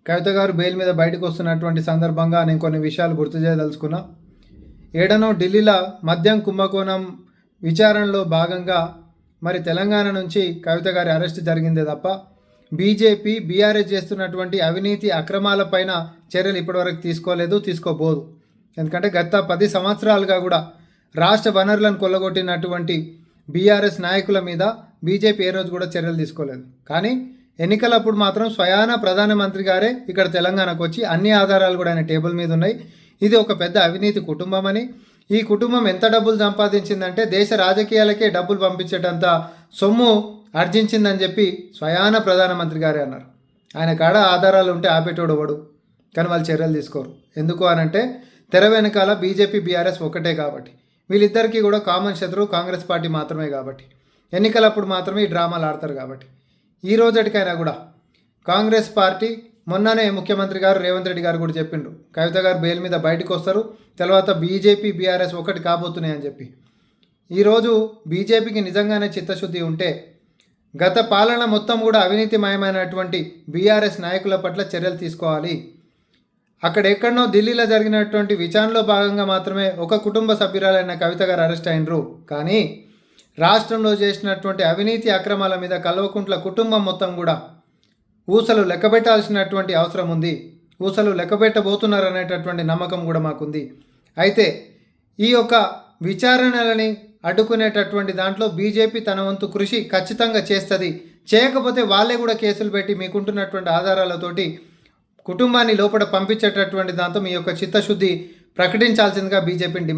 కవిత గారు బెయిల్ మీద బయటకు వస్తున్నటువంటి సందర్భంగా నేను కొన్ని విషయాలు గుర్తు చేయదలుచుకున్నా. ఏడనో ఢిల్లీలో మద్యం కుంభకోణం విచారణలో భాగంగా మరి తెలంగాణ నుంచి కవిత గారి అరెస్ట్ జరిగిందే తప్ప బీజేపీ బీఆర్ఎస్ చేస్తున్నటువంటి అవినీతి అక్రమాలపైన చర్యలు ఇప్పటివరకు తీసుకోలేదు, తీసుకోబోదు. ఎందుకంటే గత 10 సంవత్సరాలుగా కూడా రాష్ట్ర వనరులను కొల్లగొట్టినటువంటి బీఆర్ఎస్ నాయకుల మీద బీజేపీ ఏ రోజు కూడా చర్యలు తీసుకోలేదు. కానీ ఎన్నికలప్పుడు మాత్రం స్వయాన ప్రధానమంత్రి గారే ఇక్కడ తెలంగాణకు వచ్చి అన్ని ఆధారాలు కూడా ఆయన టేబుల్ మీద ఉన్నాయి. ఇది ఒక పెద్ద అవినీతి కుటుంబం అని, ఈ కుటుంబం ఎంత డబ్బులు సంపాదించిందంటే దేశ రాజకీయాలకే డబ్బులు పంపించేటంత సొమ్ము ఆర్జించిందని చెప్పి స్వయాన ప్రధానమంత్రి గారే అన్నారు. ఆయన కాడ ఆధారాలు ఉంటే ఆపేటోడు ఎవడు, కానీ వాళ్ళు చర్యలు తీసుకోరు. ఎందుకు అనంటే తెర వెనకాల బీజేపీ బీఆర్ఎస్ ఒకటే కాబట్టి, వీళ్ళిద్దరికీ కూడా కామన్ శత్రువు కాంగ్రెస్ పార్టీ మాత్రమే కాబట్టి, ఎన్నికలప్పుడు మాత్రమే ఈ డ్రామాలు ఆడతారు కాబట్టి. ఈ రోజుకైనా కూడా కాంగ్రెస్ పార్టీ మొన్ననే ముఖ్యమంత్రి గారు రేవంత్ రెడ్డి గారు కూడా చెప్పిండ్రు, కవిత గారు బెయిల్ మీద బయటకు వస్తారు, తర్వాత బీజేపీ బీఆర్ఎస్ ఒకటి కాబోతున్నాయని చెప్పి. ఈరోజు బీజేపీకి నిజంగానే చిత్తశుద్ధి ఉంటే గత పాలన మొత్తం కూడా అవినీతిమయమైనటువంటి బీఆర్ఎస్ నాయకుల పట్ల చర్యలు తీసుకోవాలి. అక్కడెక్కడనో ఢిల్లీలో జరిగినటువంటి విచారణలో భాగంగా మాత్రమే ఒక కుటుంబ సభ్యురాలైన కవిత గారు అరెస్ట్ అయినరు. కానీ రాష్ట్రంలో చేసినటువంటి అవినీతి అక్రమాల మీద కల్వకుంట్ల కుటుంబం మొత్తం కూడా ఊసలు లెక్కబెట్టాల్సినటువంటి అవసరం ఉంది. ఊసలు లెక్కబెట్టబోతున్నారు అనేటటువంటి నమ్మకం కూడా మాకుంది. అయితే ఈ యొక్క విచారణలని అడ్డుకునేటటువంటి దాంట్లో బీజేపీ తన వంతు కృషి ఖచ్చితంగా చేస్తుంది. చేయకపోతే వాళ్ళే కూడా కేసులు పెట్టి మీకుంటున్నటువంటి ఆధారాలతోటి కుటుంబాన్ని లోపల పంపించేటటువంటి దాంతో మీ యొక్క చిత్తశుద్ధి ప్రకటించాల్సిందిగా బీజేపీని డిమాండ్